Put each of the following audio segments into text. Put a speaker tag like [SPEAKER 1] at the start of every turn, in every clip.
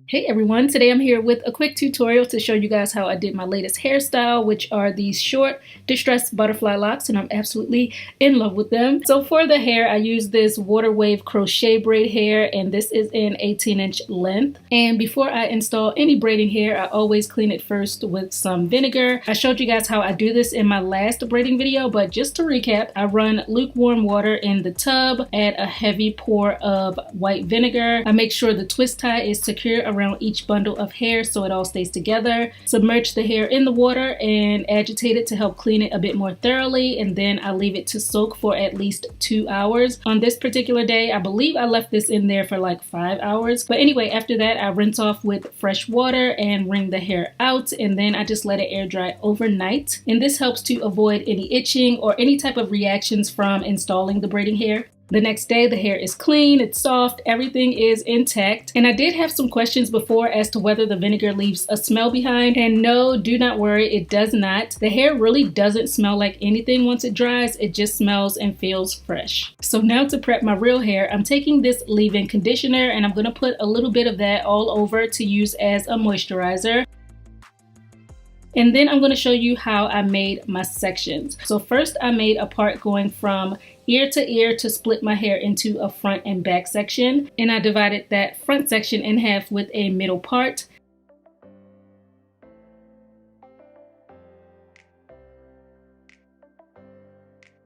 [SPEAKER 1] Hey everyone, today I'm here with a quick tutorial to show you guys how I did my latest hairstyle, which are these short distressed butterfly locks, and I'm absolutely in love with them. So for the hair, I use this water wave crochet braid hair, and this is an 18-inch length. And before I install any braiding hair, I always clean it first with some vinegar. I showed you guys how I do this in my last braiding video, but just to recap, I run lukewarm water in the tub, add a heavy pour of white vinegar. I make sure the twist tie is secure around each bundle of hair so it all stays together. Submerge the hair in the water and agitate it to help clean it a bit more thoroughly, and then I leave it to soak for at least 2 hours. On this particular day, I believe I left this in there for like 5 hours. But anyway, after that, I rinse off with fresh water and wring the hair out, and then I just let it air dry overnight. And this helps to avoid any itching or any type of reactions from installing the braiding hair. The next day, the hair is clean, it's soft, everything is intact. And I did have some questions before as to whether the vinegar leaves a smell behind. And no, do not worry, it does not. The hair really doesn't smell like anything once it dries. It just smells and feels fresh. So now to prep my real hair, I'm taking this leave-in conditioner and I'm going to put a little bit of that all over to use as a moisturizer. And then I'm going to show you how I made my sections. So first I made a part going from ear to ear to split my hair into a front and back section. And I divided that front section in half with a middle part.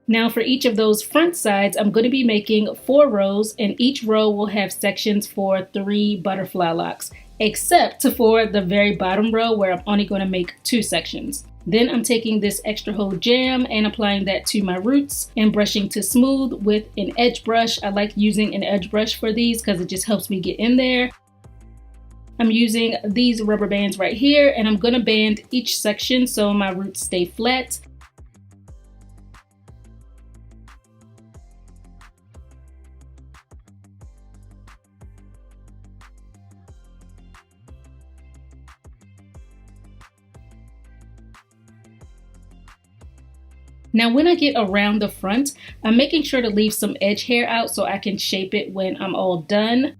[SPEAKER 1] Now for each of those front sides, I'm going to be making 4 rows, and each row will have sections for 3 butterfly locks, except for the very bottom row where I'm only going to make 2 sections. Then I'm taking this extra hold jam and applying that to my roots and brushing to smooth with an edge brush. I like using an edge brush for these because it just helps me get in there. I'm using these rubber bands right here, and I'm going to band each section so my roots stay flat. Now when I get around the front, I'm making sure to leave some edge hair out so I can shape it when I'm all done.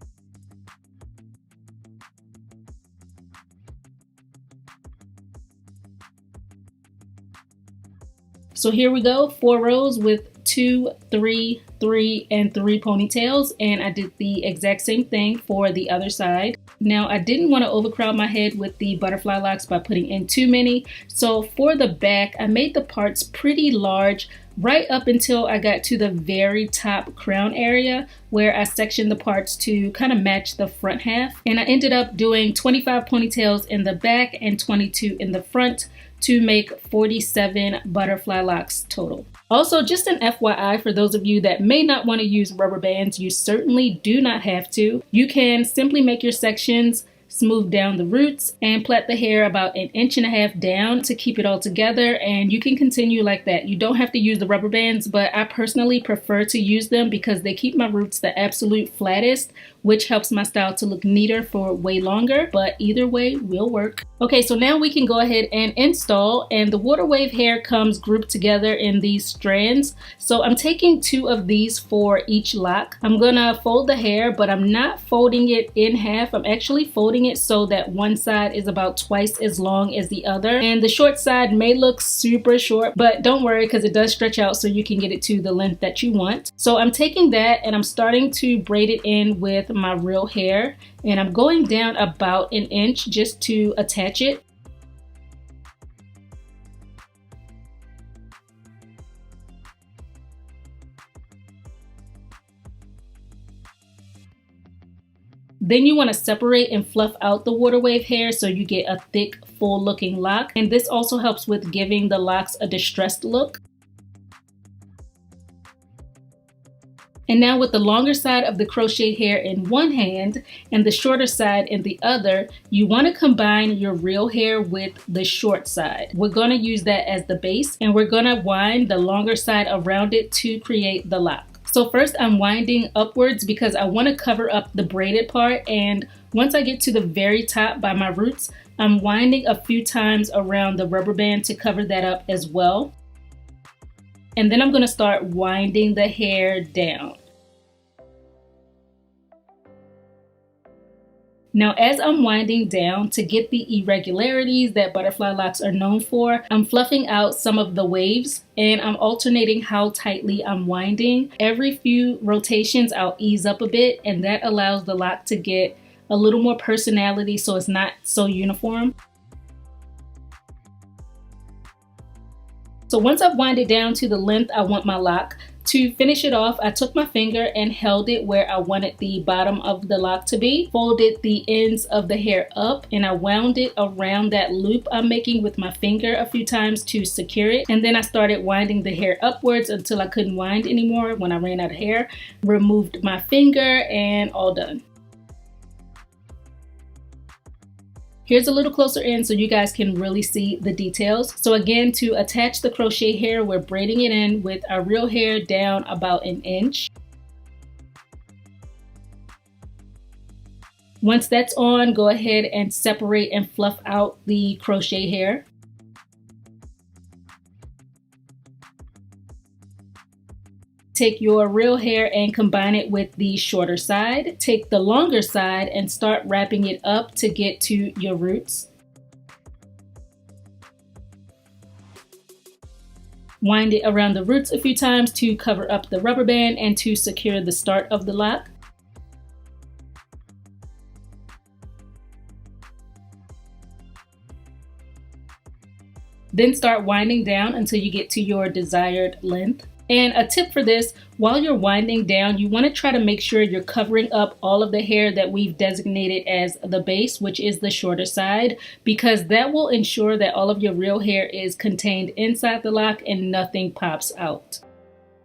[SPEAKER 1] So here we go, 4 rows with 2, 3, 3, and 3 ponytails, and I did the exact same thing for the other side. Now I didn't want to overcrowd my head with the butterfly locks by putting in too many, so for the back I made the parts pretty large right up until I got to the very top crown area where I sectioned the parts to kind of match the front half, and I ended up doing 25 ponytails in the back and 22 in the front to make 47 butterfly locks total. Also, just an FYI for those of you that may not want to use rubber bands, you certainly do not have to. You can simply make your sections, smooth down the roots, and plait the hair about 1.5 inches down to keep it all together, and you can continue like that. You don't have to use the rubber bands, but I personally prefer to use them because they keep my roots the absolute flattest, which helps my style to look neater for way longer, but either way will work. Okay, so now we can go ahead and install, and the water wave hair comes grouped together in these strands. So I'm taking 2 of these for each lock. I'm gonna fold the hair, but I'm not folding it in half. I'm actually folding it so that one side is about twice as long as the other, and the short side may look super short, but don't worry because it does stretch out so you can get it to the length that you want. So I'm taking that and I'm starting to braid it in with my real hair, and I'm going down about 1 inch just to attach it. Then you want to separate and fluff out the water wave hair so you get a thick, full looking lock, and this also helps with giving the locks a distressed look. And now with the longer side of the crochet hair in one hand and the shorter side in the other, you want to combine your real hair with the short side. We're going to use that as the base, and we're going to wind the longer side around it to create the lock. So first I'm winding upwards because I want to cover up the braided part, and once I get to the very top by my roots, I'm winding a few times around the rubber band to cover that up as well. And then I'm going to start winding the hair down. Now, as I'm winding down to get the irregularities that butterfly locks are known for, I'm fluffing out some of the waves and I'm alternating how tightly I'm winding. Every few rotations, I'll ease up a bit, and that allows the lock to get a little more personality so it's not so uniform. So once I've winded down to the length I want my lock, to finish it off, I took my finger and held it where I wanted the bottom of the lock to be, folded the ends of the hair up, and I wound it around that loop I'm making with my finger a few times to secure it. And then I started winding the hair upwards until I couldn't wind anymore when I ran out of hair. Removed my finger and all done. Here's a little closer in so you guys can really see the details. So again, to attach the crochet hair, we're braiding it in with our real hair down about an inch. Once that's on, go ahead and separate and fluff out the crochet hair. Take your real hair and combine it with the shorter side. Take the longer side and start wrapping it up to get to your roots. Wind it around the roots a few times to cover up the rubber band and to secure the start of the lock. Then start winding down until you get to your desired length. And a tip for this, while you're winding down, you want to try to make sure you're covering up all of the hair that we've designated as the base, which is the shorter side, because that will ensure that all of your real hair is contained inside the lock and nothing pops out.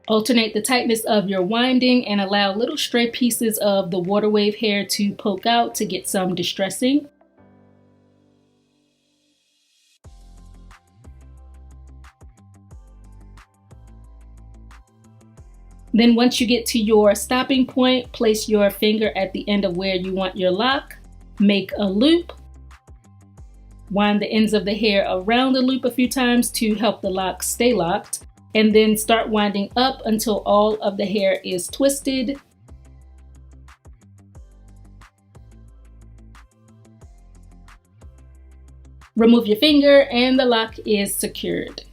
[SPEAKER 1] Alternate the tightness of your winding and allow little stray pieces of the water wave hair to poke out to get some distressing. Then once you get to your stopping point, place your finger at the end of where you want your lock, make a loop, wind the ends of the hair around the loop a few times to help the lock stay locked, and then start winding up until all of the hair is twisted. Remove your finger and the lock is secured.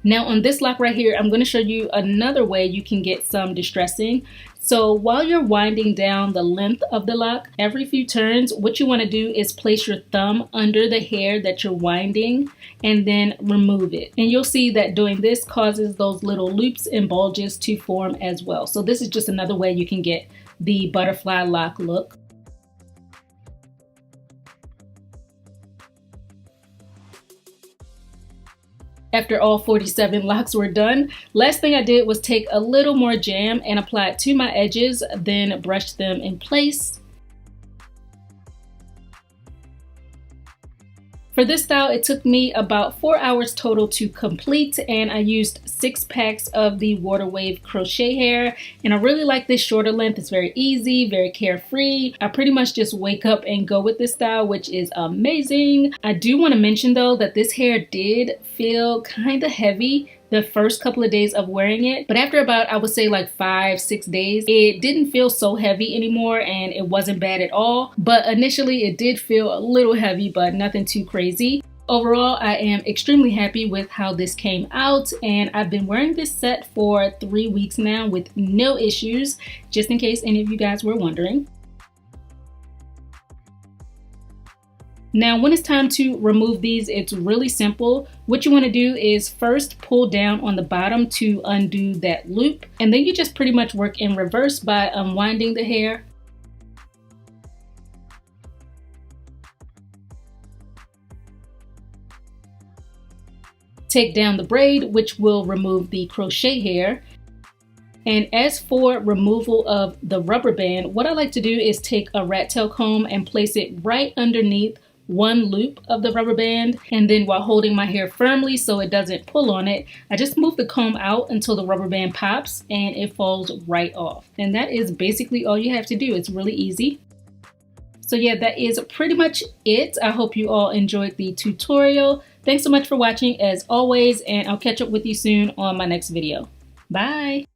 [SPEAKER 1] Now on this lock right here, I'm going to show you another way you can get some distressing. So while you're winding down the length of the lock, every few turns, what you want to do is place your thumb under the hair that you're winding and then remove it. And you'll see that doing this causes those little loops and bulges to form as well. So this is just another way you can get the butterfly lock look. After all 47 locks were done, last thing I did was take a little more jam and apply it to my edges, then brush them in place. For this style, it took me about 4 hours total to complete, and I used 6 packs of the water wave crochet hair. And I really like this shorter length. It's very easy, very carefree. I pretty much just wake up and go with this style, which is amazing. I do want to mention though that this hair did feel kind of heavy the first couple of days of wearing it, but after about, I would say like 5-6 days, it didn't feel so heavy anymore and it wasn't bad at all. But initially it did feel a little heavy, but nothing too crazy. Overall, I am extremely happy with how this came out, and I've been wearing this set for 3 weeks now with no issues, just in case any of you guys were wondering. Now, when it's time to remove these, it's really simple. What you want to do is first pull down on the bottom to undo that loop, and then you just pretty much work in reverse by unwinding the hair. Take down the braid, which will remove the crochet hair. And as for removal of the rubber band, what I like to do is take a rat tail comb and place it right underneath one loop of the rubber band, and then while holding my hair firmly so it doesn't pull on it, I just move the comb out until the rubber band pops and it falls right off. And that is basically all you have to do. It's really easy. So yeah, that is pretty much it. I hope you all enjoyed the tutorial. Thanks so much for watching as always, and I'll catch up with you soon on my next video. Bye!